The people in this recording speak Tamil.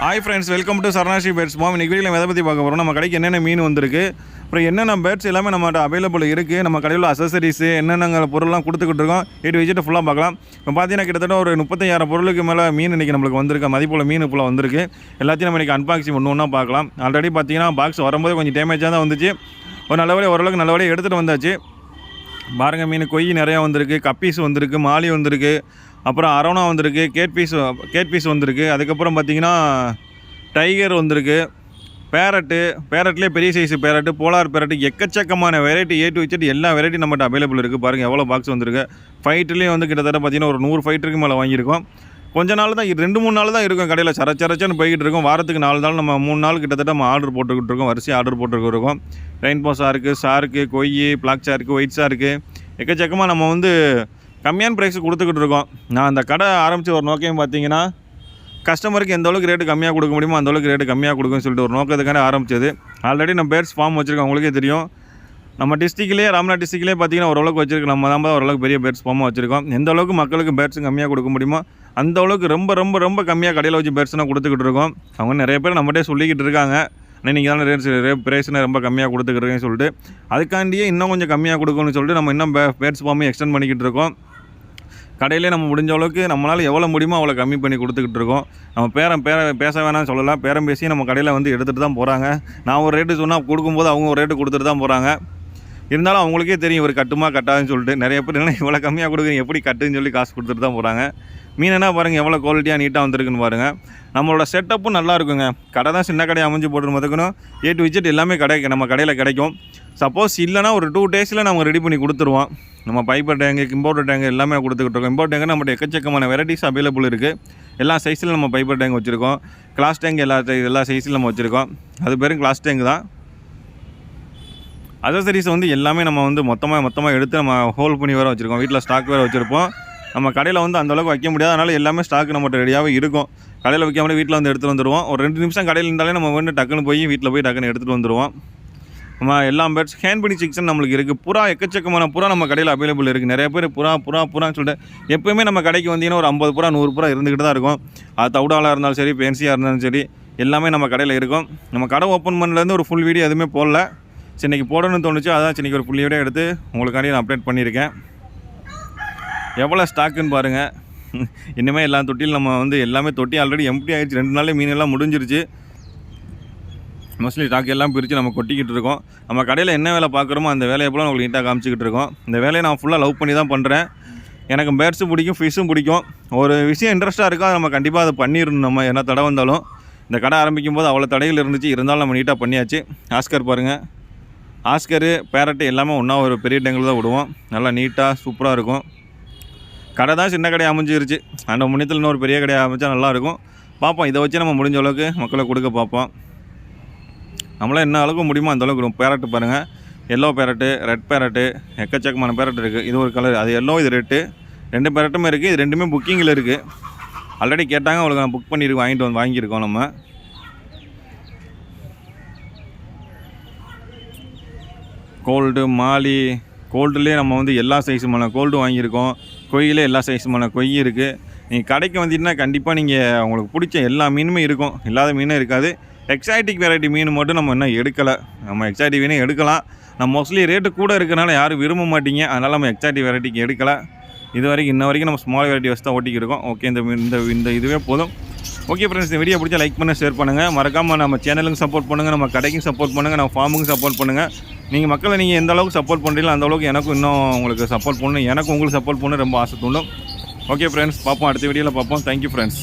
Hi friends, welcome to Saranasri birds farm. இன்றைக்கி வீடியோவில் எதை பற்றி பார்க்க போகிறோம், நம்ம கடைக்கு என்னென்ன மீன் வந்திருக்கு, அப்புறம் என்னென்ன பேர்ட்ஸ் எல்லாமே நம்மகிட்ட அவைலபிள் இருக்குது, நம்ம கடையில் அசசரிஸு என்னென்ன பொருள்லாம் கொடுத்துக்கிட்டு இருக்கோம், விசிட்டு ஃபுல்லாக பார்க்கலாம். இப்போ பார்த்தீங்கன்னா கிட்டத்தட்ட ஒரு 35,000 பொருளுக்கு மேலே மீன் இன்றைக்கி நம்மளுக்கு வந்திருக்கு, மதிப்புள்ள மீன் இப்போ வந்திருக்கு. எல்லாத்தையும் நம்ம இன்றைக்கி அன்பாக்சிங் ஒன்று பார்க்கலாம். ஆல்ரெடி பார்த்தீங்கன்னா பாக்ஸ் வரும்போது கொஞ்சம் டேமேஜாக தான் வந்துச்சு. ஓரளவுக்கு நல்லபடியாக எடுத்துகிட்டு வந்தாச்சு. பாருங்கள், மீன் கொய் நிறையா வந்திருக்கு, கப்பீஸ் வந்திருக்கு, மாலி வந்திருக்கு, அப்புறம் அரோனா வந்திருக்கு, கேட் பீஸ் வந்திருக்கு. அதுக்கப்புறம் பார்த்திங்கன்னா டைகர் வந்திருக்கு, பேரட்லேயே பெரிய சைஸு பேரட்டு, போலார் பேரட்டு, எக்கச்சக்கமான வெரைட்டி A to Z எல்லா வெரைட்டி நம்மகிட்ட அவைலபிள் இருக்குது. பாருங்கள் எவ்வளோ பாக்ஸ் வந்திருக்கு. ஃபைட்டுலேயே வந்து கிட்டத்தட்ட பார்த்திங்கன்னா ஒரு 100 ஃபைட்டருக்கு மேலே வாங்கியிருக்கோம். கொஞ்ச நாள் தான், 2-3 நாள் தான் இருக்கும் கடையில், சரச்சரச்சன்னு போய்கிட்டு இருக்கும். வாரத்துக்கு 4 நாள், நம்ம 3 நாள் கிட்டத்தட்ட நம்ம ஆர்டர் போட்டுக்கிட்டு இருக்கோம், வரிசையாக ஆர்டர் போட்டுருக்கோம். Rainbow shark, koi, black shark, white shark, எக்கச்சக்கமாக நம்ம வந்து கம்மியான ப்ரைஸுக்கு கொடுத்துக்கிட்டு இருக்கோம். நான் அந்த கடை ஆரம்பித்த ஒரு நோக்கம் பார்த்தீங்கன்னா, கஸ்டமருக்கு எந்த அளவுக்கு ரேட்டு கம்மியாக கொடுக்க முடியுமோ அந்தளவுக்கு ரேட்டு கம்மியாக கொடுக்குன்னு சொல்லிட்டு ஒரு நோக்கத்துக்கான ஆரம்பிச்சது. ஆல்ரெடி நம்ம பேர்ட்ஸ் ஃபார்ம் வச்சுருக்கோம், உங்களுக்கே தெரியும். நம்ம டிஸ்ட்ரிக்ட்லேயே, ராமநாத் டிஸ்ட்ரிக்ட்லேயே பார்த்தீங்கன்னா ஓரளவுக்கு வச்சுருக்கோம். நம்ம தான் ஓரளவுக்கு பெரிய பேர்ட்ஸ் ஃபார்மாக வச்சுருக்கோம். எந்த அளவுக்கு மக்களுக்கு பேர்ட்ஸும் கம்மியாக கொடுக்க முடியுமோ அந்த அளவுக்கு ரொம்ப ரொம்ப ரொம்ப கம்மியாக கடையில் வச்சு பேர்ட்ஸ்னால் கொடுத்துக்கிட்டு இருக்கோம். அவங்க நிறைய பேர் நம்மகிட்டே சொல்லிக்கிட்டு இருக்காங்க, நீங்கள் தான் ப்ரைஸ்னால் ரொம்ப கம்மியாக கொடுத்துக்கிட்டுருக்கேன்னு சொல்லிட்டு. அதுக்காண்டியே இன்னும் கொஞ்சம் கம்மியாக கொடுக்கணும்னு சொல்லிட்டு நம்ம இன்னும் பேர்ட்ஸ் ஃபார்மே எக்ஸ்டெண்ட் பண்ணிக்கிட்டு இருக்கோம். கடையிலே நம்ம முடிஞ்ச அளவுக்கு நம்மளால் எவ்வளோ முடியுமோ அவ்வளோ கம்மி பண்ணி கொடுத்துக்கிட்டு இருக்கோம். நம்ம பேச வேணாம்னு சொல்லலாம், பேரம் பேசி நம்ம கடையில் வந்து எடுத்துகிட்டு தான் போகிறாங்க. நான் ஒரு ரேட்டு சொன்னால் கொடுக்கும்போது அவங்க ஒரு ரேட்டு கொடுத்துட்டு தான் போகிறாங்க. இருந்தாலும் அவங்களுக்கே தெரியும் இவர் கட்டுமா கட்டாதுன்னு சொல்லிட்டு. நிறைய பேர் என்ன இவ்வளோ கம்மியாக கொடுக்குறீங்க, எப்படி கட்டுன்னு சொல்லி காசு கொடுத்துட்டு தான் போகிறாங்க. மீனா பாருங்கள் எவ்வளோ குவாலிட்டியாக நீட்டாக வந்திருக்குன்னு பாருங்கள். நம்மளோட செட்டப்பும் நல்லா இருக்குங்க. கடை தான் சின்ன கடையை அமைஞ்சு போட்டு மதுக்கணும். A to Z எல்லாமே நம்ம கடையில் கிடைக்கும். சப்போஸ் இல்லைனா ஒரு 2 டேஸில் நம்ம ரெடி பண்ணி கொடுத்துருவோம். நம்ம பைப்பர் டேங்கு, இம்போர்ட்டர் டேங்கு எல்லாமே கொடுத்துக்கிட்டு இருக்கோம். இம்போர்ட் டேங்கு நம்மகிட்ட எக்கச்சக்கமான வெரைட்டிஸ் அவைலபிள் இருக்குது. எல்லா சைஸில் நம்ம பைப்பர் டேங்க் வச்சுருக்கோம். கிளாஸ் டேங்க் எல்லா சைஸில் நம்ம வச்சுருக்கோம். அது பேரும் கிளாஸ் டேங்க் தான். அசசரிஸ் வந்து எல்லாமே நம்ம வந்து மொத்தமாக எடுத்து நம்ம ஹோல்ட் பண்ணி வேறு வச்சுருக்கோம். வீட்டில் ஸ்டாக் வேறு வச்சுருப்போம். நம்ம கடையில் வந்து அந்தளவுக்கு வைக்க முடியாது, அதனால் எல்லாமே ஸ்டாக் நம்மகிட்ட ரெடியாகவே இருக்கும். கடையில் வைக்காமலே வீட்டில் வந்து எடுத்துகிட்டு வந்துடுவோம். ஒரு 2 நிமிஷம் கடையில் இருந்தாலே நம்ம வந்து டக்குன்னு போய் வீட்டில் போய் டக்குன்னு எடுத்துகிட்டு வந்துடுவோம். நம்ம எல்லா பேர்ட்ஸ் ஹேண்ட் பண்ணி சிக்ஸன் நம்மளுக்கு இருக்குது. புறா, எக்கச்சக்கமான புறா நம்ம கடையில் அவைலபிள் இருக்குது. நிறைய பேர் புறான்னு சொல்லிட்டு எப்போயுமே நம்ம கடைக்கு வந்தீங்கன்னா ஒரு 50 புறா 100 புறா இருந்துக்கிட்டு தான் இருக்கும். அது தவுடாலாக இருந்தாலும் சரி, பென்சியாக இருந்தாலும் சரி, எல்லாமே நம்ம கடையில் இருக்கும். நம்ம கடை ஓப்பன் பண்ணலேருந்து ஒரு ஃபுல் வீடியோ எதுவுமே போடல. இன்றைக்கி போடணும்னு தோணுச்சு, அதான் இன்றைக்கி ஒரு ஃபுல் வீடியோ எடுத்து உங்களுக்காண்டி நான் அப்டேட் பண்ணியிருக்கேன். எவ்வளோ ஸ்டாக்குன்னு பாருங்கள். இனிமேல் எல்லா தொட்டியில் நம்ம வந்து எல்லாமே தொட்டி ஆல்ரெடி எம்டி ஆகிடுச்சு. 2 நாளே மீன் எல்லாம் முடிஞ்சிருச்சு. மோஸ்ட்லி ஸ்டாக் எல்லாம் பிரித்து நம்ம கொட்டிக்கிட்டு இருக்கோம். நம்ம கடையில் என்ன வேலை பார்க்குறோமோ அந்த வேலையை போல் உங்களுக்கு நீட்டாக காமிச்சிக்கிட்டு இருக்கோம். இந்த வேலையை நான் ஃபுல்லாக லவ் பண்ணி தான் பண்ணுறேன். எனக்கு பேர்ட்ஸும் பிடிக்கும், ஃபிஷ்ஷும் பிடிக்கும். ஒரு விஷயம் இன்ட்ரெஸ்ட்டாக இருக்கோ அதை நம்ம கண்டிப்பாக அதை பண்ணிடணும். நம்ம என்ன தடை வந்தாலும் இந்த கடை ஆரம்பிக்கும் போது அவ்வளோ தடைகள் இருந்துச்சு, இருந்தாலும் நம்ம நீட்டாக பண்ணியாச்சு. ஆஸ்கர் பாருங்கள், ஆஸ்கரு, பேரட்டு எல்லாமே ஒன்றா ஒரு பெரிய டேங்கில் தான் விடுவோம். நல்லா நீட்டாக சூப்பராக இருக்கும். கடை தான் சின்ன கடையை அமைஞ்சிருச்சு. அந்த முன்னத்தில் இன்னொரு பெரிய கடையை அமைச்சா நல்லாயிருக்கும். பார்ப்போம், இதை வச்சு நம்ம முடிஞ்ச அளவுக்கு மக்களை கொடுக்க பார்ப்போம். நம்மளால் என்ன அளவுக்கு முடியுமோ அந்த அளவுக்கு. பேரட்டு பாருங்கள், எல்லோ பேரட்டு, ரெட் பேரட்டு, எக்கச்சக்கமான பேரட்டு இருக்குது. இது ஒரு கலர், அது எல்லோ, இது ரெட்டு. 2 பேரட்டுமே இருக்குது. இது 2மே புக்கிங்கில் இருக்குது. ஆல்ரெடி கேட்டாங்க, அவங்களுக்கு நான் புக் பண்ணியிருக்கோம், வாங்கியிருக்கோம். நம்ம கோல்டு, மாலி, கோல்டுலேயே நம்ம வந்து எல்லா சைஸுமான கோல்டு வாங்கியிருக்கோம். கொய்யிலே எல்லா சைஸுமான கொய் இருக்குது. நீங்கள் கடைக்கு வந்தீங்கன்னா கண்டிப்பாக நீங்கள் உங்களுக்கு பிடிச்ச எல்லா மீனுமே இருக்கும், இல்லாத மீனும் இருக்காது. எக்ஸாட்டிக் வெரைட்டி மீன் மட்டும் நம்ம இன்னும் எடுக்கலை. நம்ம எக்ஸாட்டிக் மீனும் எடுக்கலாம். நம்ம மோஸ்ட்லி ரேட்டு கூட இருக்கிறனால யாரும் விரும்ப மாட்டீங்க, அதனால் நம்ம எக்ஸாட்டிக் வெரைட்டிக்கு எடுக்கலை. இன்ன வரைக்கும் நம்ம ஸ்மால் வெரைட்டி வச்சு தான் ஓட்டிக்கிட்டு இருக்கோம். ஓகே, இந்த இதுவே போதும். ஓகே ஃப்ரெண்ட்ஸ், இந்த வீடியோ பிடிச்சா லைக் பண்ண, ஷேர் பண்ணுங்கள். மறக்காமல் நம்ம சேனலுக்கும் சப்போர்ட் பண்ணுங்கள், நம்ம கடைக்கும் சப்போர்ட் பண்ணுங்கள், நம்ம ஃபார்முக்கும் சப்போர்ட் பண்ணுங்கள். நீங்கள் மக்களை நீங்கள் எந்த அளவுக்கு சப்போர்ட் பண்ணுறீங்களோ அந்த அளவுக்கு எனக்கும் இன்னும் உங்களுக்கு சப்போர்ட் பண்ணணும், எனக்கும் உங்களுக்கு சப்போர்ட் பண்ண ரொம்ப ஆசை தூண்டும். ஓகே ஃப்ரெண்ட்ஸ், பார்ப்போம், அடுத்த வீடியோவில் பார்ப்போம். Thank you friends.